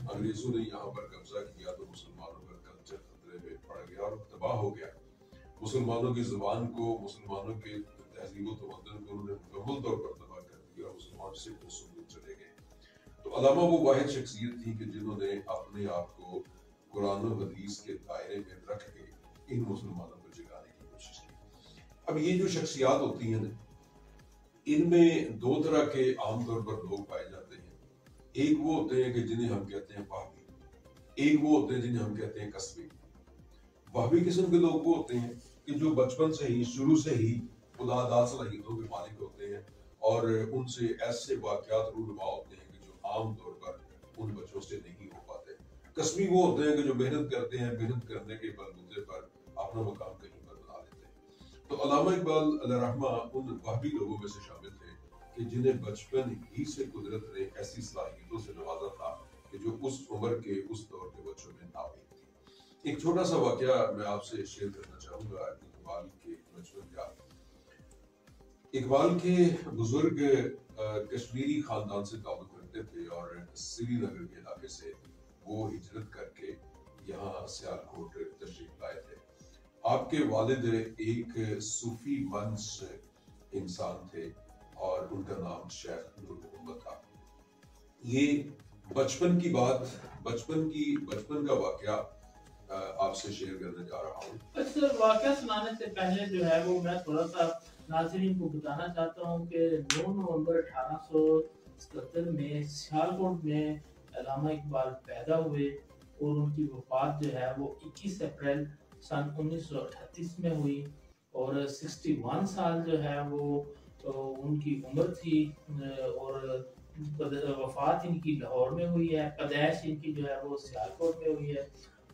انگریزوں نے یہاں پر قبضہ کیا تو مسلمانوں کا کلچر خطرے میں پڑ گیا اور تباہ ہو گیا. مسلمانوں کی زبان کو، مسلمانوں کے تہذیب و تمدن کو انہوں نے مکمل طور پر تباہ کر دیا اور مسلمان صرف مسلم چلے گئے. تو علامہ وہ واحد شخصیت تھی کہ جنہوں نے اپنے آپ کو قرآن و حدیث کے دائرے میں رکھ کے ان مسلمانوں کو جگانے کی کوشش کی. اب یہ جو شخصیات ہوتی ہیں ان میں دو طرح کے عام طور پر لوگ پائے جاتے ہیں. ایک وہ ہوتے ہیں کہ جنہیں ہم کہتے ہیں وہابی، ایک وہ ہوتے ہیں جنہیں ہم کہتے ہیں قصبی. وہابی قسم کے لوگ وہ ہوتے ہیں کہ جو بچپن سے ہی، شروع سے ہی خدا داد صلاحیتوں کے مالک ہوتے ہیں اور ان سے ایسے واقعات رونما ہوتے ہیں کہ جو عام طور پر ان بچوں سے نہیں ہو پاتے. قصبی وہ ہوتے ہیں کہ جو محنت کرتے ہیں، محنت کرنے کے بلبوتے پر اپنا مقام کہیں پر بنا لیتے ہیں. تو علامہ اقبال علیہ رحمہ ان وہابی لوگوں میں سے شامل تھے کہ جنہیں بچپن ہی سے قدرت نے ایسی صلاحیتوں سے نوازا تھا کہ جو اس عمر کے، اس دور کے بچوں میں نہ ہوئی تھی. ایک چھوٹا سا واقعہ میں آپ سے شیئر کرنا چاہوں گا اقبال کے بچپن کا. اقبال کے بزرگ کشمیری خاندان سے تعلق رکھتے تھے اور سری نگر کے علاقے سے وہ ہجرت کر کے یہاں سیالکوٹ تشریف لائے تھے. آپ کے والد ایک صوفی منس انسان تھے اور ان کا نام شیخ نور محمد تھا. یہ بچپن کی بات، بچپن کا واقعہ آپ سے شیئر کرنے جا رہا ہوں. اچھا، واقعہ سنانے سے پہلے جو ہے وہ میں تھوڑا سا ناظرین کو بتانا چاہتا ہوں کہ 9 نومبر 1877 میں سیالکوٹ میں علامہ اقبال پیدا ہوئے اور ان کی وفات جو ہے وہ 21 اپریل سن 1938 میں ہوئی اور 61 سال جو ہے وہ ان کی عمر تھی اور وفات ان کی لاہور میں ہوئی ہے. پیدائش ان کی جو ہے وہ سیالکوٹ میں ہوئی ہے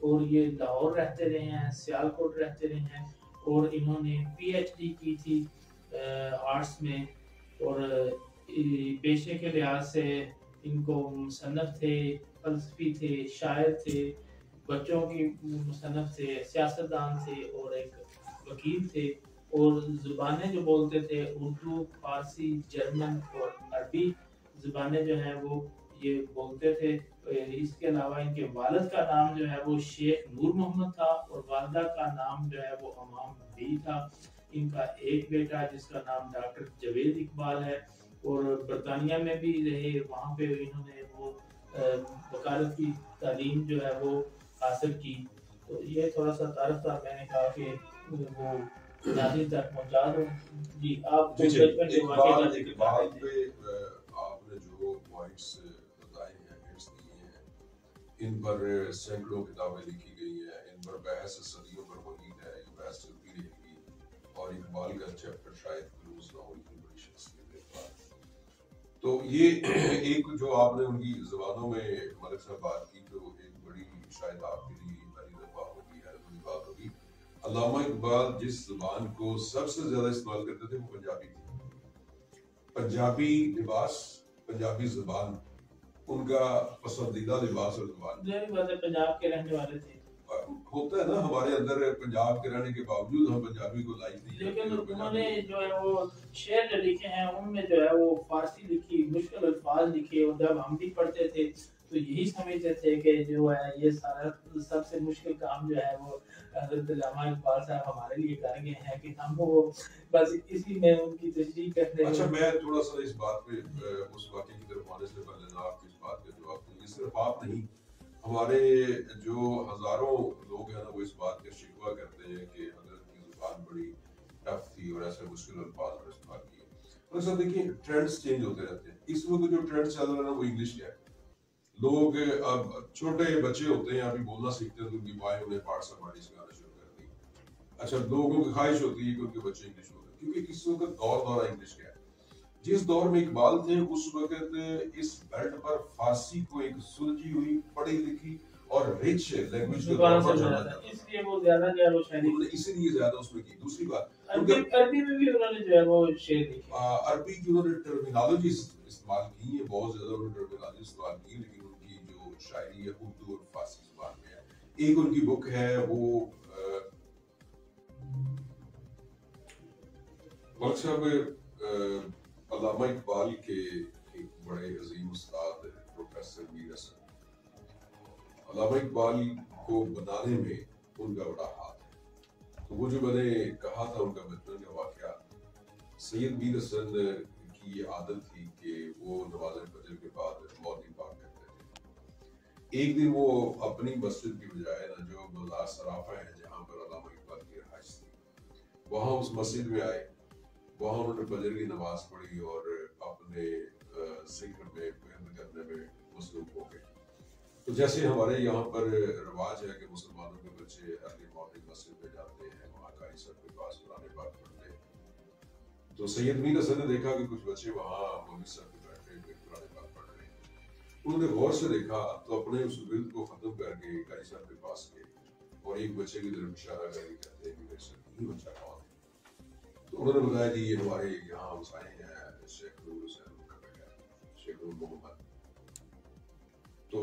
اور یہ لاہور رہتے رہے ہیں، سیالکوٹ رہتے رہے ہیں اور انہوں نے پی ایچ ڈی کی تھی آرٹس میں. اور پیشے کے لحاظ سے ان کو مصنف تھے، فلسفی تھے، شاعر تھے، بچوں کی مصنف تھے، سیاستدان تھے اور ایک وکیل تھے. اور زبانیں جو بولتے تھے اردو، فارسی، جرمن اور عربی زبانیں جو ہیں وہ یہ بولتے تھے. اس کے علاوہ ان کے والد کا نام جو ہے وہ شیخ نور محمد تھا اور والدہ کا نام جو ہے وہ امام بی تھا. ان کا ایک بیٹا جس کا نام ڈاکٹر جاوید اقبال ہے اور برطانیہ میں بھی رہے، وہاں پہ انہوں نے وہ وکالت کی تعلیم جو ہے وہ حاصل کی. تو یہ تھوڑا سا تعارف تھا، میں نے کہا کہ وہ ناظرین تک پہنچا دوں. جی آپ جی بچپن کے واقعے کا ذکر کر رہے اقبال تھے. پہ آپ نے جو پوائنٹس بتائے ہیں، ہنٹس دیے ہیں، ان پر سینکڑوں کتابیں لکھی گئی ہیں، ان پر بحث صدیوں پر محیط ہے، یہ بحث چلتی رہے گی. اور اقبال کا چیپٹر شاید کلوز نہ ہو، اتنی بڑی شخصیت اقبال. تو یہ ایک جو آپ نے ان کی زبانوں میں ملک صاحب بات کی تو ایک بڑی شاید آپ کے لیے بڑی دفعہ ہوگی، بڑی بات ہوگی. علامہ اقبال جس زبان کو سب سے زیادہ استعمال کرتے تھے وہ پنجابی تھی. پنجابی لباس، پنجابی زبان ان کا پسندیدہ لباس اور زبان. ظاہر بات ہے پنجاب کے رہنے والے تھے، ہوتا ہے نا ہمارے اندر پنجاب کے رہنے کے باوجود ہم پنجابی کو لائک نہیں کرتے. لیکن انہوں نے جو ہے وہ شعر جو لکھے ہیں ان میں جو ہے وہ فارسی لکھی، مشکل الفاظ لکھے اور جب ہم بھی پڑھتے تھے تو یہی سمجھتے تھے کہ جو ہے یہ سارا سب سے مشکل کام جو ہے وہ حضرت علامہ اقبال صاحب ہمارے لیے کر گئے ہیں کہ ہم وہ بس اسی میں ان کی تشریح کرتے ہیں. اچھا، میں تھوڑا سا اس بات پہ اس واقعے کی طرف آنے سے پہلے آپ کی اس بات کا جواب دوں. یہ صرف آپ نہیں، ہمارے جو ہزاروں لوگ ہیں نا وہ اس بات کا شکوہ کرتے ہیں کہ حضرت کی زبان بڑی ٹف تھی اور ایسے مشکل الفاظ میں استعمال کیے. اور سر دیکھیں ٹرینڈز چینج ہوتے رہتے ہیں. اس وقت جو ٹرینڈ چل رہا ہے نا وہ انگلش کا ہے. لوگ اب چھوٹے بچے ہوتے ہیں ابھی بولنا سیکھتے ہیں تو ان کی مائیں انہیں پارٹس ہماری سکھانا شروع کر دی. اچھا، لوگوں کی خواہش ہوتی ہے کہ ان کے بچے انگلش بولیں کیونکہ اس وقت دورہ انگلش کا ہے. جس دور میں اقبال تھے اس وقت اس بیلٹ پر فارسی کو ایک سلجھی ہوئی، پڑھی لکھی اور رچ لینگویج کے طور پر جانا جاتا ہے. اس لیے وہ زیادہ جو ہے وہ شاعری انہوں نے اسی لیے زیادہ اس میں کی. دوسری بات عربی میں بھی انہوں نے جو ہے وہ شعر لکھے. عربی کی انہوں نے ٹرمینالوجی استعمال کی ہے، بہت زیادہ انہوں نے ٹرمینالوجی استعمال کی، لیکن ان کی جو شاعری ہے اردو اور فارسی زبان میں ہے. ایک ان کی بک ہے وہ ملک صاحب علامہ اقبال کے ایک بڑے عظیم استاد پروفیسر میر حسن علامہ اقبال کو بنانے میں ان کا بڑا ہاتھ ہے. تو وہ جو میں نے کہا تھا ان کا بچپن کا واقعہ، سید میر حسن کی یہ عادت تھی کہ وہ نماز فجر کے بعد مولوی پاک کرتے تھے. ایک دن وہ اپنی مسجد کی بجائے نا جو بازار صرافہ ہے جہاں پر علامہ اقبال کی رہائش تھی، وہاں اس مسجد میں آئے. وہاں انہوں نے فجر کی نماز پڑھی اور اپنے ذکر میں فہم کرنے میں مصروف ہو گئے. تو جیسے ہمارے یہاں پر رواج ہے کہ مسلمانوں کے بچے ارلی مارننگ مسجد میں جاتے ہیں وہاں قاری صاحب کے پاس قرآن پاک پڑھتے ہیں، تو سید میر حسن نے دیکھا کہ کچھ بچے وہاں مولوی صاحب کے بیٹھے ہوئے قرآن پاک پڑھ رہے ہیں. انہوں نے غور سے دیکھا تو اپنے اس ورد کو ختم کر کے قاری صاحب کے پاس گئے اور ایک بچے کی طرف اشارہ کر کے کہتے ہیں کہ میرے سر یہ بچہ کون ہے؟ تو انہوں نے بتایا جی یہ ہمارے یہاں ہمسائے ہیں شیخ نور حسین کا بیٹا ہے، شیخ نور محمد. تو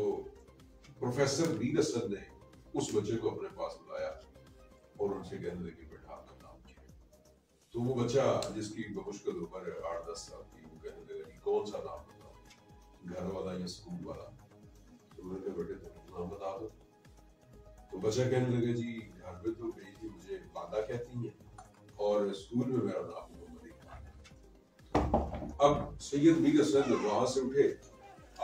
پروفیسر میر حسن نے اس بچے کو اپنے پاس بلایا اور ان سے کہنے لگے بیٹا آپ کا نام کیا ہے؟ تو وہ بچہ جس کی بمشکل عمر 8-10 سال کی، وہ کہنے لگا کہ کون سا نام بتاؤ، گھر والا یا اسکول والا؟ تو انہوں نے کہا بیٹے تم نام بتا دو. تو بچہ کہنے لگا جی گھر میں تو میری جی مجھے پادا کہتی ہیں اور اسکول میں میرا نام محمد اقبال ہے. اب سید میر حسن وہاں سے اٹھے،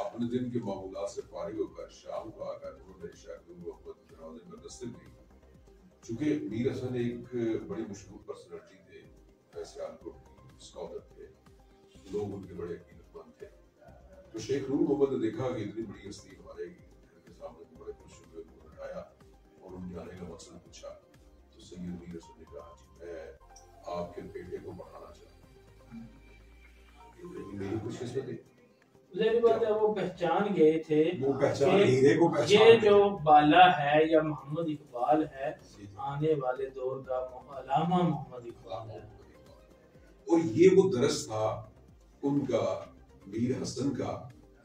اپنے دن کے معمولات سے فارغ ہو کر شام کو آ کر انہوں نے شیخ نور محمد دروازے پر دستک دی. چونکہ میر حسن ایک بڑی مشہور پرسنالٹی تھے، سیالکوٹ کی اسکالر تھے، لوگ ان کے بڑے عقیدت مند تھے. تو شیخ نور محمد نے دیکھا کہ اتنی بڑی ہستی ہمارے گھر کے سامنے بڑے خوش ہوئے ان کو اٹھایا اور ان کے آنے کا مقصد پوچھا. تو سید میر حسن نے کہا جی میں آپ کے بیٹے کو پڑھانا چاہتا ہوں، میری خوش قسمتی. ظاہر بات ہے وہ پہچان گئے تھے وہ پہچان ہیرے کو کہ پہچان یہ جو بالا ہے یا محمد اقبال ہے آنے والے دور کا علامہ محمد اقبال ہے. اور یہ وہ درس تھا ان کا میر حسن کا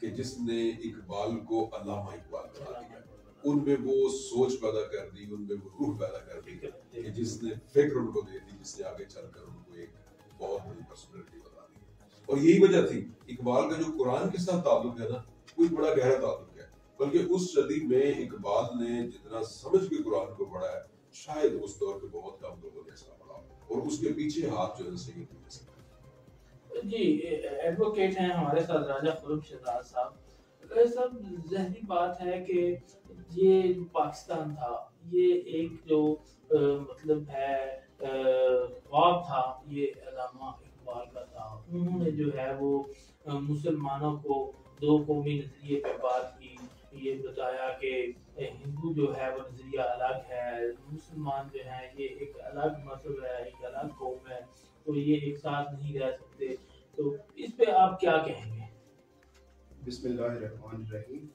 کہ جس نے اقبال کو علامہ اقبال بنا دیا. ان میں وہ سوچ پیدا کر دی، ان میں وہ روح پیدا کر دی کہ جس نے فکر ان کو دے دی، جس نے آگے چل کر ان کو ایک بہت بڑی پرسنالٹی بنا دی. اور یہی وجہ تھی اقبال کا جو قرآن کے ساتھ تعلق ہے نا وہ ایک بڑا گہرا تعلق ہے. بلکہ اس صدی میں اقبال نے جتنا سمجھ کے قرآن کو پڑھا ہے شاید اس دور کے بہت کم لوگوں نے ایسا پڑھا، اور اس کے پیچھے ہاتھ جو ہے سید میر حسن. جی ایڈوکیٹ ہیں ہمارے ساتھ راجہ خرم شہزاد صاحب. سب ظاہری بات ہے کہ یہ پاکستان تھا، یہ ایک جو مطلب ہے خواب تھا یہ علامہ اقبال کا تھا. انہوں نے جو ہے وہ مسلمانوں کو دو قومی نظریے پہ بات کی، یہ بتایا کہ ہندو جو ہے وہ نظریہ الگ ہے، مسلمان جو ہے یہ ایک الگ مذہب ہے، ایک الگ قوم ہے، تو یہ ایک ساتھ نہیں رہ سکتے. تو اس پہ آپ کیا کہیں گے؟ بسم اللہ الرحمن الرحیم.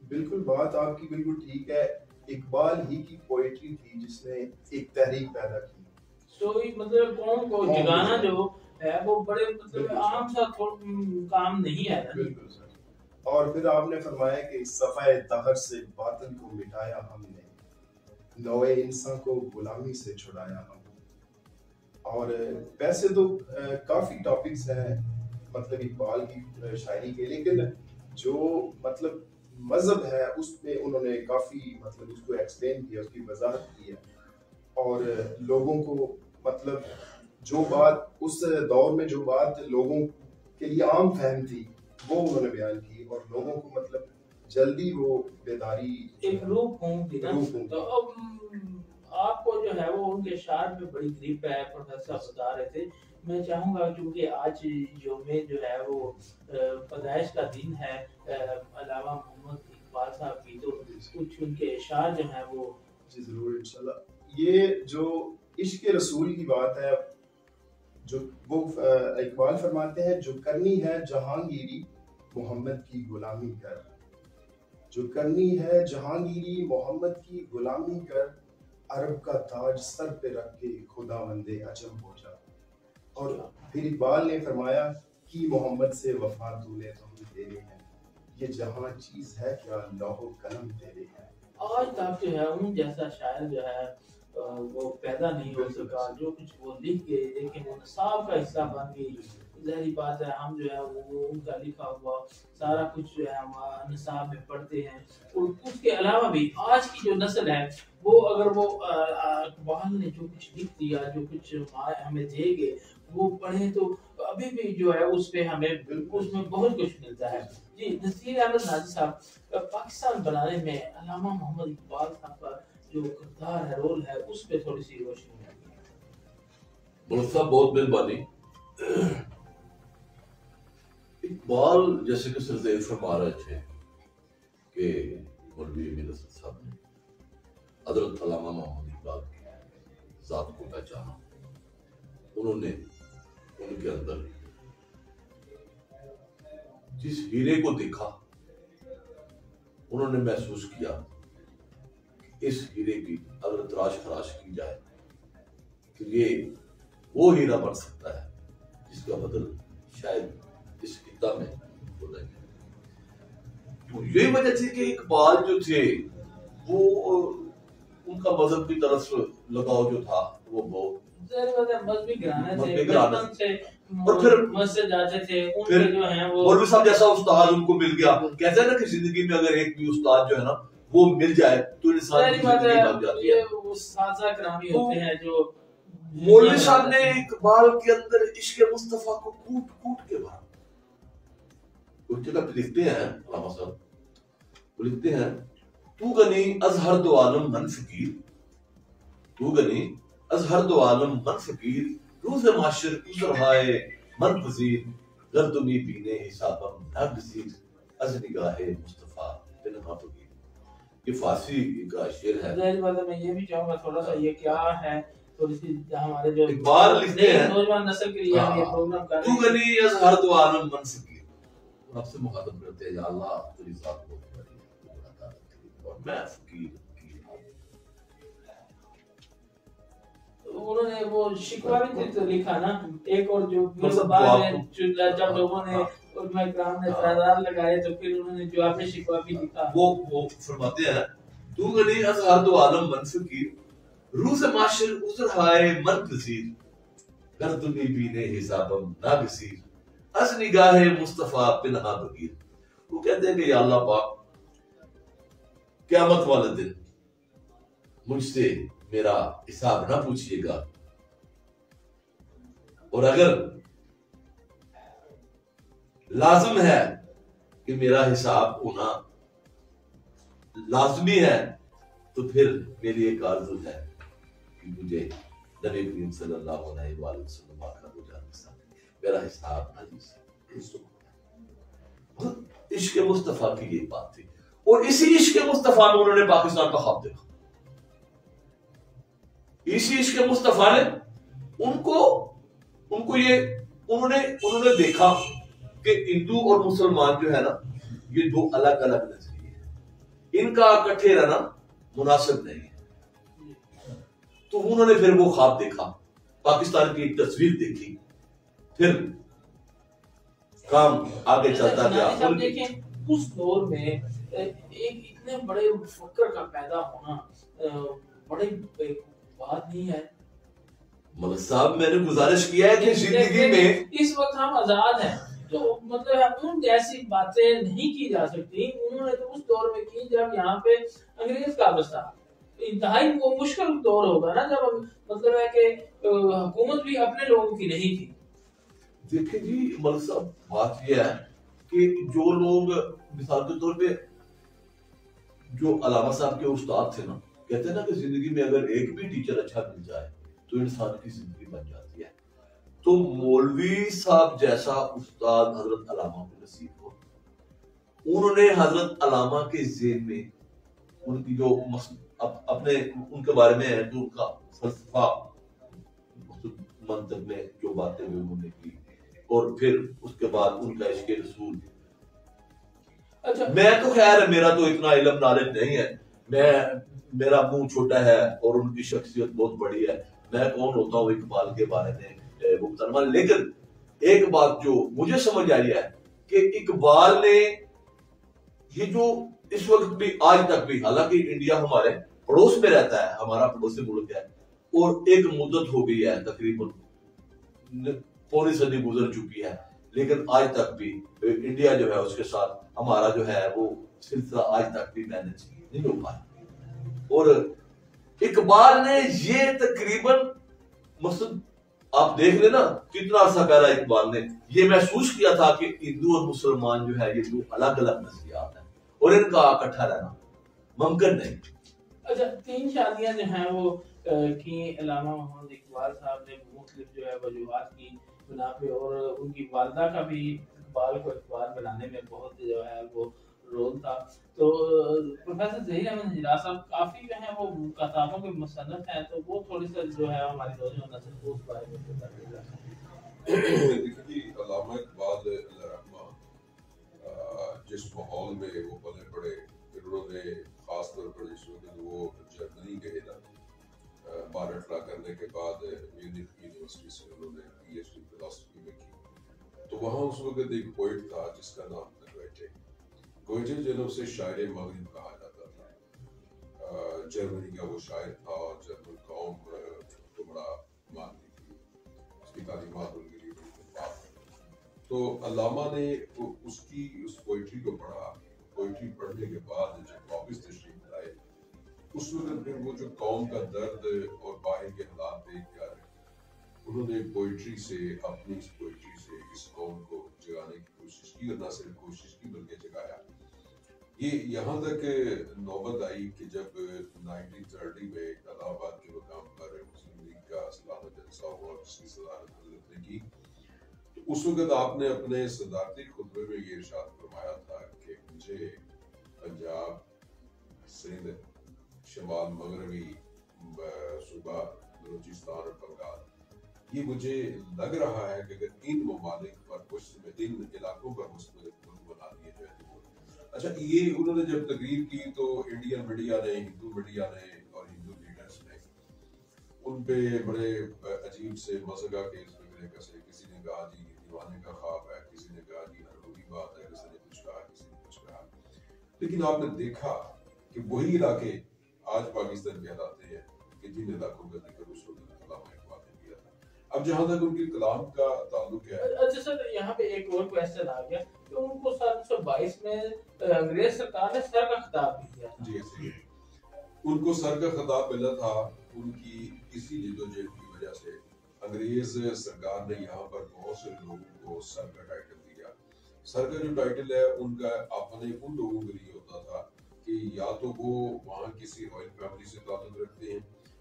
بالکل بات آپ کی بالکل ٹھیک ہے. اقبال ہی کی پوئٹری تھی جس نے ایک تحریک پیدا کی. سوئی مطلب قوم کو جگانا جو ہے وہ بڑے مطلب عام سا کام نہیں ہے. بالکل سر. اور پھر آپ نے فرمایا کہ صفحہ دہر سے باطل کو مٹایا ہم نے، نوع انسان کو غلامی سے چھڑایا ہم. اور ویسے تو کافی ٹاپکس ہیں مطلب اقبال کی شاعری کے، لیکن جو مطلب مذہب ہے اس میں انہوں نے کافی مطلب اس کو ایکسپلین کیا، اس کی وضاحت کی ہے. اور لوگوں کو مطلب جو بات اس دور میں جو بات لوگوں کے لیے عام فہم تھی وہ انہوں نے بیان کی، اور لوگوں کو مطلب جلدی وہ بیداری ایک روح ہوں گی نا. تو اب آپ کو جو ہے وہ ان کے اشعار پہ بڑی گریپ ہے، پروفیسر بتا رہے تھے. میں چاہوں گا کیونکہ آج یوم جو ہے وہ پیدائش کا دن ہے علامہ محمد اقبال صاحب کی، تو کچھ ان کے اشعار جو ہیں وہ. جی ضرور انشاءاللہ. یہ جو عشق رسول کی بات ہے، جو وہ اقبال فرماتے ہیں جو کرنی ہے جہانگیری محمد کی غلامی کر، جو کرنی ہے جہانگیری محمد کی غلامی کر، عرب کا تاج سر پہ رکھ کے خدا بندے عجم ہو جا. اور پھر اقبال نے فرمایا کہ محمد سے وفا تو نے تو ہم تیرے ہیں، یہ جہاں چیز ہے کیا لوح و قلم تیرے ہیں. آج تک جو ہے ان جیسا شاعر جو ہے وہ پیدا نہیں ہو سکا. جو کچھ وہ لکھ گئے لیکن وہ نصاب کا حصہ بن گئی. ظاہری بات ہے ہم جو ہے وہ ان کا لکھا ہوا سارا کچھ جو ہے ہم نصاب میں پڑھتے ہیں، اور اس کے علاوہ بھی آج کی جو نسل ہے وہ اگر وہ اقبال نے جو کچھ لکھ دیا، جو کچھ ہمیں دے گے وہ پڑھیں تو ابھی بھی جو ہے اس پہ ہمیں اس میں بہت کچھ ملتا ہے۔ جی نصیر احمد ناظر صاحب، پاکستان بنانے میں علامہ محمد اقبال صاحب کا جو کردار ہے، رول ہے، اس پہ تھوڑی سی روشنی ہے۔ ملک صاحب بہت مہربانی۔ اقبال جیسے کہ سر فرما رہے تھے کہ مولوی امیر اسد صاحب نے حضرت علامہ محمد اقبال کی ذات کو پہچانا، انہوں نے ان کے اندر جس ہیرے کو دیکھا انہوں نے محسوس کیا کہ اس ہیرے کی اگر تراش خراش کی جائے تو یہ وہ ہیرا بن سکتا ہے جس کا بدل شاید اس خطہ میں ہو رہے ہیں۔ تو یہی وجہ تھی کہ اقبال جو تھے وہ ان کا مذہب کی طرف لگاؤ جو تھا وہ بہت مذہبی گھرانے تھے، اور پھر مسجد جاتے تھے، ان کے جو ہیں وہ مولوی صاحب جیسا استاد ان کو مل گیا۔ کہتے ہیں نا کہ زندگی میں اگر ایک بھی استاد جو ہے نا وہ مل جائے تو انسان کی زندگی بن جاتی ہے۔ یہ اساتذہ کرامی ہوتے ہیں جو مولوی صاحب نے اقبال کے اندر عشق مصطفیٰ کو کوٹ کوٹ کے بھرا۔ کچھ جگہ پہ لکھتے ہیں علامہ صاحب، وہ لکھتے ہیں تو غنی از ہر دو عالم من فقیر، تو غنی از ہر دو عالم من فقیر، روز معاشر عذرہائے من پذیر، گردمی بینے حسابم ناگزیر، از نگاہ مصطفیٰ پنہا فقیر۔ یہ فارسی کا شعر ہے۔ ظاہر بات ہے میں یہ بھی چاہوں گا تھوڑا سا یہ کیا ہے تھوڑی سی ہمارے جو اقبال لکھتے ہیں نوجوان نسل کے لیے ہم یہ پروگرام کر تو رہے ہیں۔ غنی از ہر دو عالم من فقیر، رب سے مخاطب کرتے ہیں یا اللہ تیری ذات بہت بڑی ہے اور میں فقیر۔ انہوں نے وہ شکوہ بھی تو لکھا نا، ایک اور جو بعد میں جب لوگوں نے علماء کرام نے اعتراضات لگائے تو پھر انہوں نے جواب میں شکوہ بھی لکھا۔ وہ فرماتے ہیں تو غنی از ہر دو عالم من فقیر، روز معاشر عذرہائے من پذیر، گردمی بینے حسابم ناگزیر، از نگاہ مصطفیٰ پنہا بگیر۔ وہ کہتے ہیں کہ یا اللہ پاک قیامت والے دن مجھ سے میرا حساب نہ پوچھئے گا، اور اگر لازم ہے کہ میرا حساب ہونا لازمی ہے تو پھر میری ایک آرزو ہے کہ مجھے نبی کریم صلی اللہ علیہ وآلہ وسلم آخر ہو جانے سے میرا حساب نہ لیجیے۔ عشق مصطفیٰ کی یہ بات تھی، اور اسی عشق مصطفیٰ میں انہوں نے پاکستان کا خواب دیکھا۔ اسی عشق مصطفیٰ نے ان کو یہ انہوں نے دیکھا کہ ہندو اور مسلمان جو ہے نا یہ دو الگ الگ نظریے ہیں، ان کا اکٹھے رہنا مناسب نہیں ہے۔ تو انہوں نے پھر وہ خواب دیکھا، پاکستان کی ایک تصویر دیکھی، پھر کام آگے چلتا گیا۔ اب دیکھیں اس دور میں ایک اتنے بڑے مفکر کا پیدا ہونا بڑی بات نہیں ہے۔ ملک صاحب میں نے گزارش کیا ہے کہ زندگی میں اس وقت ہم آزاد ہیں، تو مطلب ان جیسی باتیں نہیں کی جا سکتی۔ انہوں نے تو اس دور میں کی جب یہاں پہ انگریز قابض تھا، انتہائی وہ مشکل دور ہوگا نا جب مطلب ہے کہ حکومت بھی اپنے لوگوں کی نہیں تھی۔ دیکھیں جی ملک صاحب بات یہ ہے کہ جو لوگ مثال کے طور پہ جو علامہ صاحب کے استاد تھے نا، کہتے ہیں نا کہ زندگی میں اگر ایک بھی ٹیچر اچھا مل جائے تو انسان کی زندگی بن جاتی ہے۔ تو مولوی صاحب جیسا استاد حضرت علامہ کو نصیب ہو، انہوں نے حضرت علامہ کے ذہن میں ان کی جو اپنے ان کے بارے میں ہے جو ان کا فلسفہ منطق میں جو باتیں ہوئی انہوں نے کی، اور پھر اس کے بعد ان کا عشق رسول۔ میں تو خیر میرا تو اتنا علم نالج نہیں ہے، میرا منہ چھوٹا ہے اور ان کی شخصیت بہت بڑی ہے، میں کون ہوتا ہوں اقبال کے بارے میں گفتگو۔ لیکن ایک بات جو مجھے سمجھ آئی ہے کہ اقبال نے یہ جو اس وقت بھی آج تک بھی، حالانکہ انڈیا ہمارے پڑوس میں رہتا ہے، ہمارا پڑوسی ملک ہے، اور ایک مدت ہو گئی ہے تقریباً پوری صدی گزر چکی ہے، لیکن آج تک بھی انڈیا جو ہے اس کے ساتھ ہمارا جو ہے وہ سلسلہ آج تک بھی مینج نہیں ہو پایا۔ اور اقبال نے یہ تقریباً مقصد آپ دیکھ لیں نا کتنا عرصہ پہلا اقبال نے یہ محسوس کیا تھا کہ ہندو اور مسلمان جو ہے یہ دو الگ الگ نظریات ہیں اور ان کا اکٹھا رہنا ممکن نہیں۔ اچھا، 3 شادیاں جو ہیں وہ کی علامہ محمد اقبال صاحب نے مختلف جو ہے وجوہات کی بنا پہ، اور ان کی والدہ کا بھی اقبال کو اقبال بنانے میں بہت جو ہے وہ رول تھا۔ تو پروفیسر ظہیر احمد حجاز صاحب کافی جو ہے وہ کتابوں کے مصنف ہیں، تو وہ تھوڑی سی جو ہے ہماری نوجوان نسل کو اس بارے میں بتائیے گا۔ دیکھیے جی، علامہ اقبال علیہ رحمہ جس ماحول میں وہ پلے پڑے، انہوں نے خاص طور پر جس وقت وہ جرمنی گئے نا بارٹلا کرنے کے بعد میونخ یونیورسٹی سے انہوں نے پی ایچ ڈی فلاسفی میں کی، تو وہاں اس وقت ایک پوئٹ تھا جس کا نام تھا گوئٹے۔ گوئٹے جنوب سے شاعر مغرب کہا جاتا تھا، جرمنی کا وہ شاعر تھا اور جرمن قوم کو بڑا مانتی تھی، اس کی تعلیمات ان کے لیے بڑی مفاد تھی۔ تو علامہ نے اس کی اس پوئٹری کو پڑھا، پوئٹری پڑھنے کے بعد جب واپس تشریف لائے اس وقت پھر وہ جو قوم کا درد اور باہر کے حالات دیکھ کر انہوں نے پوئٹری سے، اپنی اس پوئٹری سے اس قوم کو جگانے کی کوشش کی، اور نہ صرف کوشش کی بلکہ جگایا۔ یہ یہاں تک نوبت آئی کہ جب 1930 میں الہ آباد کے مقام پر مسلم لیگ کا سالانہ جلسہ ہوا جس کی صدارت حضرت نے کی، تو اس وقت آپ نے اپنے صدارتی خطبے میں یہ ارشاد فرمایا تھا کہ مجھے پنجاب، سندھ، شمال مغربی صوبہ بلوچستان اور بنگال، یہ مجھے لگ رہا ہے کہ اگر ان ممالک پر ان علاقوں پر مستقل ملک بنا دیے جائے تو۔ اچھا، یہ انہوں نے جب تقریر کی تو انڈین میڈیا نے، ہندو میڈیا نے اور ہندو لیڈرز نے ان پہ بڑے عجیب سے مذہبہ کے فکرے کسے، کسی نے کہا جی دیوانے کا خواب ہے، کسی نے کہا جی نروگی بات ہے، کسی نے کچھ کہا، کسی نے کچھ کہا، لیکن آپ نے دیکھا کہ وہی علاقے آج پاکستان کہلاتے ہیں کہ جن علاقوں کا ذکر اس وقت علامہ اقبال نے کیا تھا۔ اب جہاں تک ان کے کلام کا تعلق ہے، اچھا سر، یہاں پہ ایک اور کویسچن آ گیا کہ ان کو 1922 میں انگریز سرکار نے سر کا خطاب بھی دیا تھا۔ جی صحیح، ان کو سر کا خطاب ملا تھا ان کی اسی جدوجہد کی وجہ سے۔ انگریز سرکار نے یہاں پر بہت سے لوگوں کو سر کا ٹائٹل دیا۔ سر کا جو ٹائٹل ہے ان کا اپنے ان لوگوں کے لیے ہوتا تھا کہ یا تو وہ وہاں کسی رائل فیملی سے تعلق رکھتے ہیں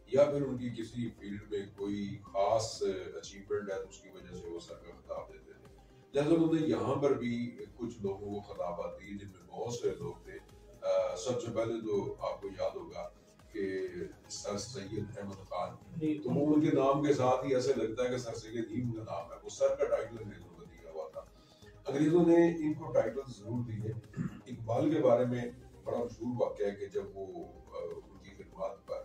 یا پھر ان کی کسی فیلڈ میں کوئی خاص اچیومنٹ ہے تو اس کی وجہ سے وہ سر کا خطاب دیتے تھے۔ لہٰذا انہوں نے یہاں پر بھی کچھ لوگوں کو خطابات دی جن میں بہت سے لوگ تھے۔ سب سے پہلے تو آپ کو یاد ہوگا کہ سر سید احمد خان، تو وہ ان کے نام کے ساتھ ہی ایسے لگتا ہے کہ سر سید ہی ان کا نام ہے، وہ سر کا ٹائٹل انگریزوں کو دیا ہوا تھا۔ انگریزوں نے ان کو ٹائٹل ضرور دیے۔ اقبال کے بارے میں بڑا مشہور واقعہ ہے کہ جب وہ ان کی خدمات پر،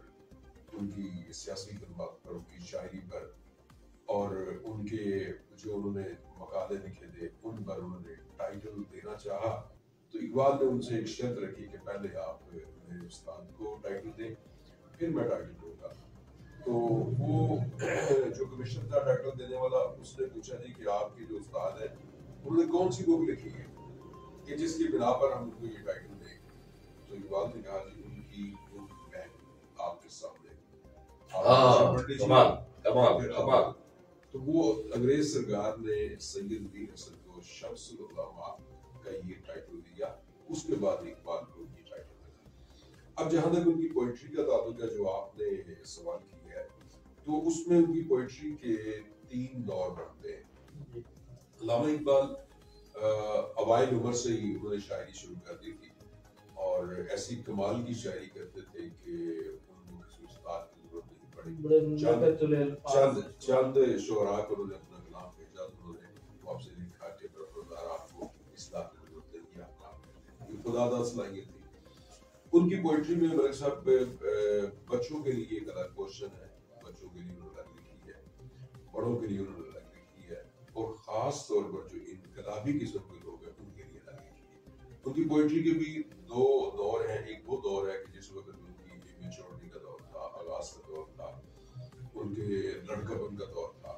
ان کی سیاسی خدمات پر، ان کی شاعری پر اور ان کے جو انہوں نے مقالے لکھے تھے ان پر انہوں نے ٹائٹل دینا چاہا، تو اقبال نے ان سے ایک شرط رکھی کہ پہلے آپ میرے استاد کو ٹائٹل دیں پھر میں ٹائٹل دوں گا۔ تو وہ جو کمشنر تھا ٹائٹل دینے والا، اس نے پوچھا جی کہ آپ کے جو استاد ہیں انہوں نے کون سی بک لکھی ہے کہ جس کی بنا پر ہم ان کو یہ ٹائٹل دیں؟ تو اقبال نے کہا جی ان کی بک میں آپ کے سامنے، تو وہ انگریز سرکار نے سید میر حسن کو شمس العلماء کا یہ ٹائٹل دیا، اس کے بعد اقبال کو یہ ٹائٹل ملا۔ اب جہاں تک ان کی پوئٹری کا تعلق ہے جو آپ نے سوال کی ہے، تو اس میں ان کی پوئٹری کے 3 دور بنتے ہیں۔ علامہ اقبال اوائل عمر سے ہی انہوں نے شاعری شروع کر دی تھی اور ایسی کمال کی شاعری کرتے تھے کہ ان کو کسی استاد کی ضرورت نہیں پڑی۔ چند شعراء کو انہوں نے اپنا کلام بھیجا، انہوں نے آپ سے لکھا کہ برخوردار آپ کو اصلاح کی ضرورت نہیں، آپ کام کریں، یہ خدا داد صلاحیت تھی۔ ان کی پوئٹری میں ملک صاحب بچوں کے لیے ایک الگ پورشن ہے، بچوں کے لیے انہوں نے الگ لکھی ہے، بڑوں کے لیے انہوں نے الگ لکھی ہے، اور خاص طور پر جو انقلابی قسم کے لوگ ہیں ان کے لیے الگ لکھی ہے۔ ان کی پوئٹری کے بھی 2 دور ہیں، ایک وہ دور ہے کہ جس وقت ان کی میچورٹی کا دور تھا، آغاز کا دور تھا، ان کے لڑکپن کا دور تھا،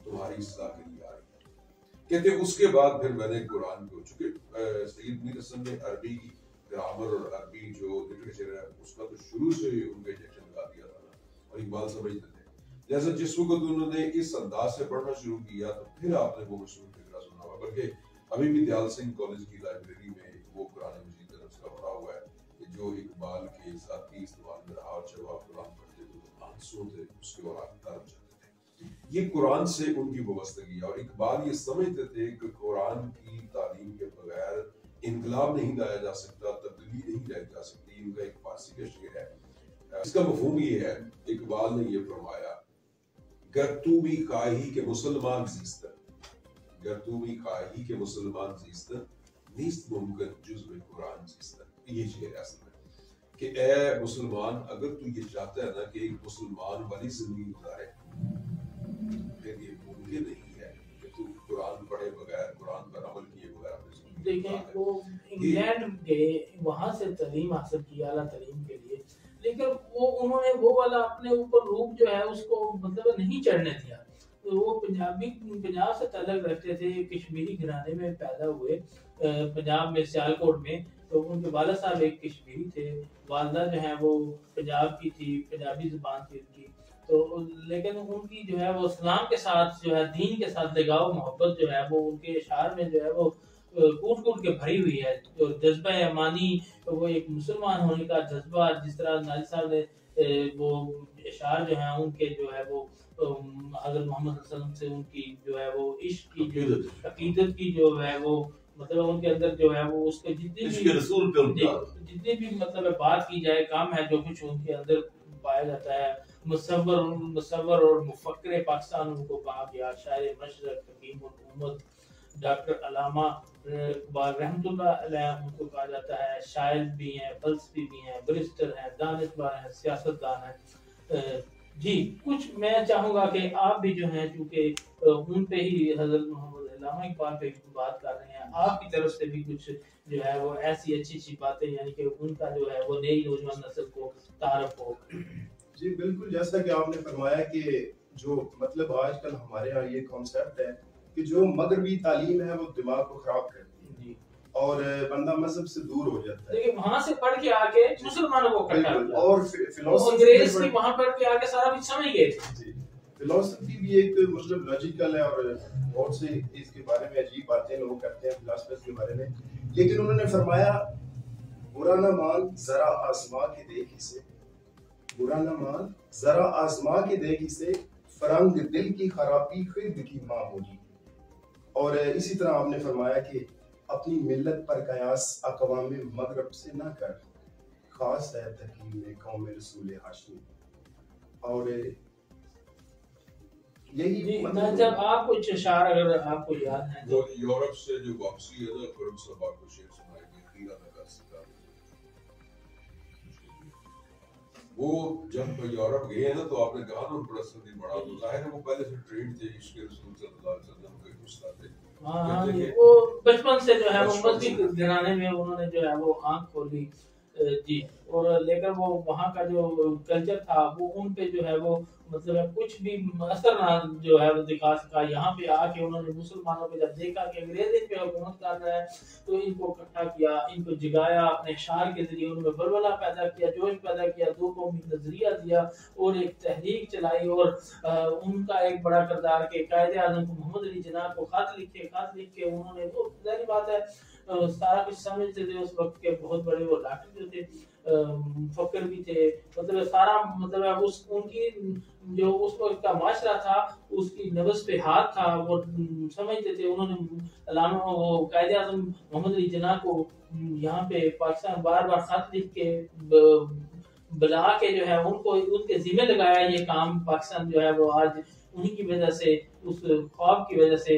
تمہاری اصلاح کے لیے آ رہی ہے. کہتے اس کے بعد پھر میں نے قرآن کو، چونکہ سید میر حسن نے عربی کی گرامر اور عربی جو لٹریچر ہے اس کا تو شروع سے ان کا انجیکشن لگا دیا تھا نا، اور اقبال سمجھتے تھے. جیسے جس وقت انہوں نے اس انداز سے پڑھنا شروع کیا تو پھر آپ نے وہ مشہور فکرہ سنا ہوا. بلکہ ابھی بھی دیال سنگھ کالج کی لائبریری میں وہ قرآن مجید کا نسخہ پڑا ہوا ہے کہ جو اقبال کے ذاتی استعمال میں رہا، اور جب آپ قرآن پڑھتے تھے تو آنسو تھے اس کے، اور آپ ترم جاتے تھے. یہ قرآن سے ان کی وابستگی ہے. اور اقبال یہ سمجھتے تھے کہ قرآن کی تعلیم کے بغیر انقلاب نہیں لایا جا سکتا، تبدیلی نہیں لائی جا سکتی. ان کا ایک فارسی کا شعر ہے، اس کا مفہوم یہ ہے، اقبال نے یہ فرمایا، گر تو بھی خواہی کہ مسلمان زیستن، گر تو بھی خواہی کہ مسلمان زیستن، نیست ممکن جزو قرآن زیستن. یہ شعر ہے اصل میں کہ اے مسلمان، اگر تو یہ چاہتا ہے نا کہ ایک مسلمان والی زندگی گزارے، پھر یہ ممکن نہیں ہے کہ تو قرآن پڑھے بغیر، قرآن پر عمل کیے بغیر اپنی زندگی دیکھیں وہ انگلینڈ گئے، وہاں سے تعلیم حاصل کی اعلیٰ تعلیم کے لیے، لیکن وہ انہوں نے وہ والا اپنے اوپر روپ جو ہے اس کو مطلب نہیں چڑھنے دیا. وہ پنجاب سے تعلق رکھتے تھے، کشمیری گھرانے میں پیدا ہوئے پنجاب میں سیالکوٹ میں. تو ان کے والد صاحب ایک کشمیری تھے، والدہ جو ہے وہ پنجاب کی تھی، پنجابی زبان تھی ان کی. تو لیکن ان کی جو ہے وہ اسلام کے ساتھ جو ہے دین کے ساتھ لگاؤ محبت جو ہے وہ ان کے اشعار میں جو ہے وہ کوٹ کوٹ کے بھری ہوئی ہے. جو جذبہ امانی، وہ ایک مسلمان ہونے کا جذبہ، جس طرح ناجی صاحب نے وہ اشعار جو ہیں ان کے جو ہے وہ حضرت محمد صلی اللہ علیہ وسلم سے ان کی جو ہے وہ عشق کی جو عقیدت کی جو ہے وہ مطلب ان کے اندر جو ہے وہ اس کے جتنی بھی مطلب بات کی جائے کام ہے جو کچھ ان کے اندر پایا جاتا ہے. مصور اور مفکر پاکستان ان کو کہا گیا، شاعر مشرق، حکیم الامت ڈاکٹر علامہ اقبال رحمۃ اللہ علیہ ان کو کہا جاتا ہے. شاعر بھی ہیں، فلسفی بھی ہیں، برسٹر ہیں، دانشور ہیں، سیاستدان ہیں. جی کچھ میں چاہوں گا کہ آپ بھی جو ہیں چونکہ ان پہ ہی حضرت محمد علامہ اقبال پہ بات کر رہے ہیں، آپ کی طرف سے بھی کچھ جو ہے وہ ایسی اچھی باتیں، یعنی کہ ان کا جو ہے وہ نئی نوجوان نسل کو تعارف ہو. جی بالکل، جیسا کہ آپ نے فرمایا کہ جو مطلب آج کل ہمارے یہاں یہ کانسیپٹ ہے کہ جو مغربی تعلیم ہے وہ دماغ کو خراب کرتی ہے اور بندہ مذہب سے دور ہو جاتا ہے. لیکن وہاں سے پڑھ کے آ کے مسلمانوں کو کٹا اور انگریز کی وہاں پڑھ کے آ کے سارا کچھ سمجھ گئے تھے. جی فلسفی بھی ایک مطلب لاجیکل ہے، اور بہت سے اس کے بارے میں عجیب باتیں لوگ کرتے ہیں فلسفیز کے بارے میں. لیکن انہوں نے فرمایا برا نہ مان ذرا آزما کے دیکھ اسے، برا نہ مان ذرا آزما کے دیکھ اسے، فرنگ دل کی خرابی خرد کی ماں ہوگی. اور اسی طرح آپ نے فرمایا کہ اپنی ملت پر قیاس اقوام مغرب سے نہ کر، خاص ہے تحکیم میں قوم رسول ہاشمی. اور یہی جب آپ کچھ اشعار اگر آپ کو یاد ہیں جو یورپ سے جو واپسی ہے نا، قرم صبا کو شعر سنائے گی خیرہ نہ کر سکا. وہ جب یورپ گئے ہیں نا تو آپ نے کہا نا ان پر اثر نہیں پڑا، تو ظاہر ہے وہ پہلے سے ٹرینڈ تھے عشق رسول صلی اللہ علیہ وسلم کے استاد تھے. ہاں وہ بچپن سے جو ہے وہ مسجد گھرانے میں انہوں نے جو ہے وہ آنکھ کھولی. جی اور لیکن وہ وہاں کا جو کلچر تھا وہ ان پہ جو ہے وہ مطلب کچھ بھی اثر نہ جو ہے وہ دکھا سکا. یہاں پہ آ کے انہوں نے مسلمانوں پہ جب دیکھا کہ انگریز ان پہ حکومت کر رہا ہے تو ان کو اکٹھا کیا، ان کو جگایا، اپنے اشعار کے ذریعے ان میں بلبلہ پیدا کیا، جوش پیدا کیا، دو قومی نظریہ دیا اور ایک تحریک چلائی. اور ان کا ایک بڑا کردار کہ قائد اعظم کو محمد علی جناح کو خط لکھ کے انہوں نے، وہ ظاہر بات ہے سارا کچھ سمجھتے تھے اس وقت کے، بہت بڑے وہ ڈاکٹر جو تھے، مفکر بھی تھے، مطلب سارا مطلب اس ان کی جو اس وقت کا معاشرہ تھا اس کی نبض پہ ہاتھ تھا، وہ سمجھتے تھے. انہوں نے علامہ وہ قائد اعظم محمد علی جناح کو یہاں پہ پاکستان بار خط لکھ کے بلا کے جو ہے ان کو ان کے ذمہ لگایا یہ کام. پاکستان جو ہے وہ آج انہی کی وجہ سے، اس خواب کی وجہ سے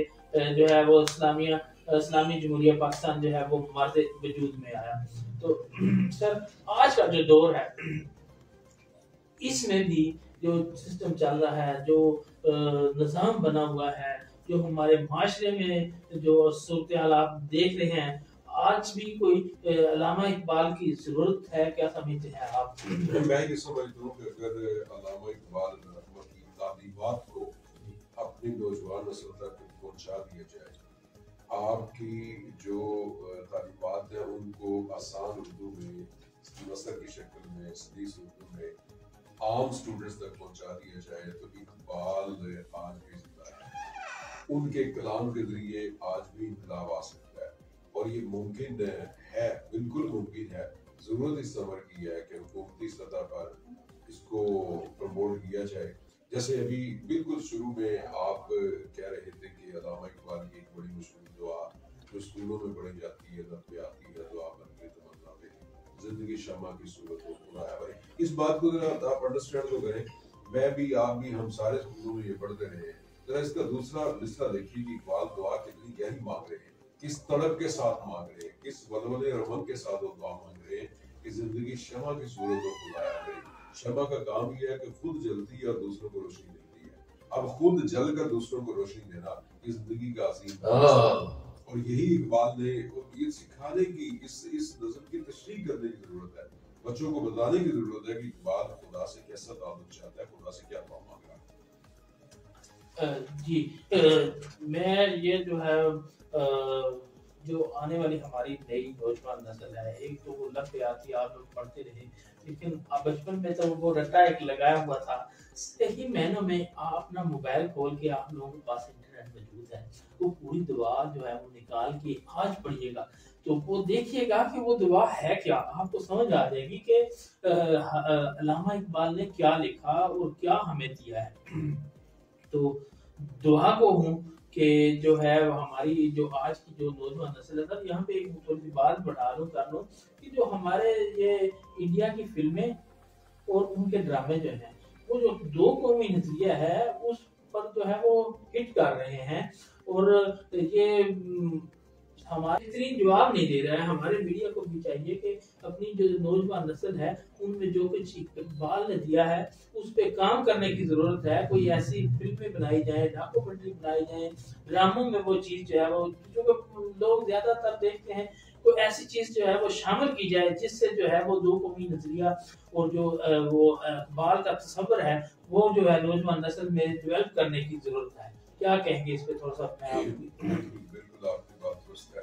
جو ہے وہ اسلامی جمہوریہ پاکستان جو ہے وہ مارد وجود میں آیا. تو سر آج کا جو دور ہے اس میں بھی جو سسٹم چل رہا ہے، جو نظام بنا ہوا ہے، جو ہمارے معاشرے میں جو صورتحال آپ دیکھ رہے ہیں، آج بھی کوئی علامہ اقبال کی ضرورت ہے؟ کیا سمجھتے ہیں آپ؟ میں یہ سمجھتا ہوں کہ اگر علامہ اقبال کی تعلیمات کو اپنی نوجوان نسل تک پہنچا دیا جائے. آپ کی جو تعلیمات ہیں ان کو آسان اردو میں، نثر کی شکل میں، سلیس اردو میں عام سٹوڈنٹس تک پہنچا دیا جائے تو اقبال آج بھی زندہ ہے. ان کے کلام کے ذریعے آج بھی انقلاب آ سکتا ہے، اور یہ ممکن ہے، بالکل ممکن ہے. ضرورت اس عمر کی ہے کہ حکومتی سطح پر اس کو پروموٹ کیا جائے. جیسے ابھی بالکل شروع میں آپ کہہ رہے تھے کہ علامہ اقبال کی ایک بڑی مشہور دعا جو اسکولوں میں پڑھی جاتی ہے، لب پہ آتی ہے دعا بن کے تمنا پہ، زندگی شمع کی صورت ہو خدایا بھرے. اس بات کو ذرا آپ انڈرسٹینڈ تو کریں. میں بھی، آپ بھی، ہم سارے اسکولوں میں یہ پڑھتے رہے ہیں. ذرا اس کا دوسرا حصہ دیکھیے کہ اقبال دعا کتنی گہری مانگ رہے ہیں، کس تڑپ کے ساتھ مانگ رہے ہیں، کس ولولے اور امن کے ساتھ وہ دعا مانگ رہے ہیں کہ زندگی شمع کی صورت ہو خدایا بھرے. شمع کا کام یہ ہے کہ خود جلتی ہے اور دوسروں کو روشنی دیتی ہے. اب خود جل کر دوسروں کو روشنی دینا یہ زندگی کا عظیم اور یہی اقبال نے یہ سکھانے کی، اس نظم کی تشریح کرنے کی ضرورت ہے. بچوں کو بتانے کی ضرورت ہے کہ اقبال خدا سے کیسا تعلق چاہتا ہے، خدا سے کیا دعا مانگ رہا ہے. جی میں یہ جو ہے جو آنے والی ہماری نئی نوجوان نسل ہے، ایک تو وہ لب پہ آتی، آپ لوگ پڑھتے رہے، لیکن بچپن میں تو وہ رٹا ایک لگایا ہوا تھا. صحیح معنوں میں آپ اپنا موبائل کھول کے، آپ لوگوں کے پاس انٹرنیٹ موجود ہے، وہ پوری دعا جو ہے وہ نکال کے آج پڑھیے گا تو وہ دیکھیے گا کہ وہ دعا ہے کیا. آپ کو سمجھ آ جائے گی کہ علامہ اقبال نے کیا لکھا اور کیا ہمیں دیا ہے. تو دعا کو ہوں کہ جو ہے ہماری جو آج کی جو نوجوان نسل ہے، یہاں پہ ایک تھوڑی سی بات بڑھا لوں کر لوں کہ جو ہمارے یہ انڈیا کی فلمیں اور ان کے ڈرامے جو ہیں، وہ جو دو قومی نظریہ ہے اس پر جو ہے وہ ہٹ کر رہے ہیں، اور یہ ہمارے اتنی جواب نہیں دے رہا ہے. ہمارے میڈیا کو بھی چاہیے کہ اپنی جو نوجوان نسل ہے ان میں جو کچھ اقبال نے دیا ہے اس پہ کام کرنے کی ضرورت ہے. کوئی ایسی فلمیں بنائی جائیں، ڈاکومنٹری بنائی جائیں، ڈراموں میں وہ چیز جو ہے وہ جو لوگ زیادہ تر دیکھتے ہیں، کوئی ایسی چیز جو ہے وہ شامل کی جائے جس سے جو ہے وہ دو قومی نظریہ اور جو وہ اقبال کا تصور ہے وہ جو ہے نوجوان نسل میں ڈیولپ کرنے کی ضرورت ہے. کیا کہیں گے اس پہ تھوڑا سا؟ بالکل آپ کی بات درست ہے.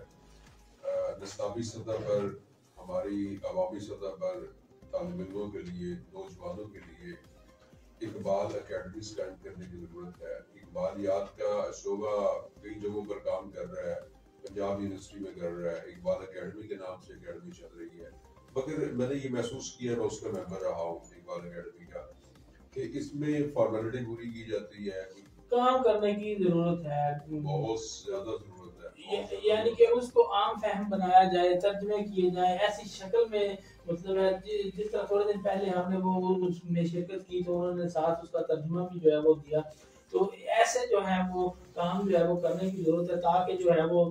نصابی سطح پر، ہماری عوامی سطح پر طالب علموں کے لیے، نوجوانوں کے لیے اقبال اکیڈمیز قائم کرنے کی ضرورت ہے. اقبالیات کا شعبہ کئی جگہوں پر کام کر رہا ہے، پنجاب یونیورسٹی میں کر رہا ہے، اقبال اکیڈمی کے نام سے اکیڈمی چل رہی ہے. مگر میں نے یہ محسوس کیا، میں اس کا ممبر رہا ہوں اقبال اکیڈمی کا، کہ اس میں فارمیلٹی پوری کی جاتی ہے، کام کرنے کی ضرورت ہے، بہت زیادہ ضرورت ہے. یعنی کہ اس کو عام فہم بنایا جائے، ترجمے کیے جائیں ایسی شکل میں. مطلب ہے جس طرح تھوڑے دن پہلے ہم نے وہ اس میں شرکت کی تو انہوں نے ساتھ اس کا ترجمہ بھی جو ہے وہ دیا. تو ایسے جو ہے وہ کام جو ہے وہ کرنے کی ضرورت ہے تاکہ جو ہے وہ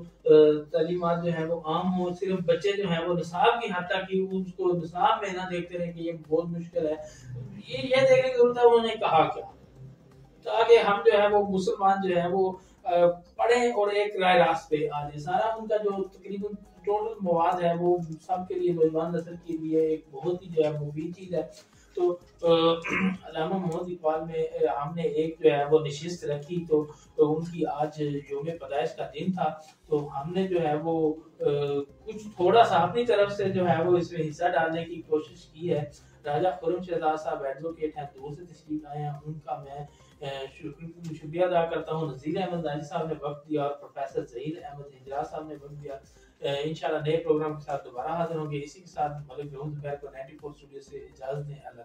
تعلیمات جو ہے وہ عام ہو. صرف بچے جو ہے وہ نصاب کی حد تک ہی اس کو نصاب میں نہ دیکھتے رہے کہ یہ بہت مشکل ہے. یہ دیکھنے کی ضرورت ہے انہوں نے کہا کیا، تاکہ ہم جو ہے وہ مسلمان جو ہے وہ پڑھیں اور ایک رائے راست پہ آ جائے. سارا ان کا جو تقریباً ٹوٹل مواد ہے وہ سب کے لیے، نوجوان نسل کے لیے ایک بہت ہی جو ہے مفید چیز ہے. تو علامہ محمد اقبال میں ہم نے ایک جو ہے وہ نشست رکھی، تو ان کی آج یوم پیدائش کا دن تھا، تو ہم نے جو ہے وہ کچھ تھوڑا سا اپنی طرف سے جو ہے وہ اس میں حصہ ڈالنے کی کوشش کی ہے. راجہ خرم شہزاد صاحب ایڈوکیٹ ہیں، دور سے تشریف آئے ہیں، ان کا میں شکریہ ادا کرتا ہوں. نذیر احمد ناجی صاحب نے وقت دیا اور پروفیسر ظہیر احمد ہجرا صاحب نے وقت دیا. انشاءاللہ نئے پروگرام کے ساتھ دوبارہ حاضر ہوں گے. اسی کے ساتھ ملک محمود زبیر کو 94 اسٹوڈیو سے اجازت دیں. اللہ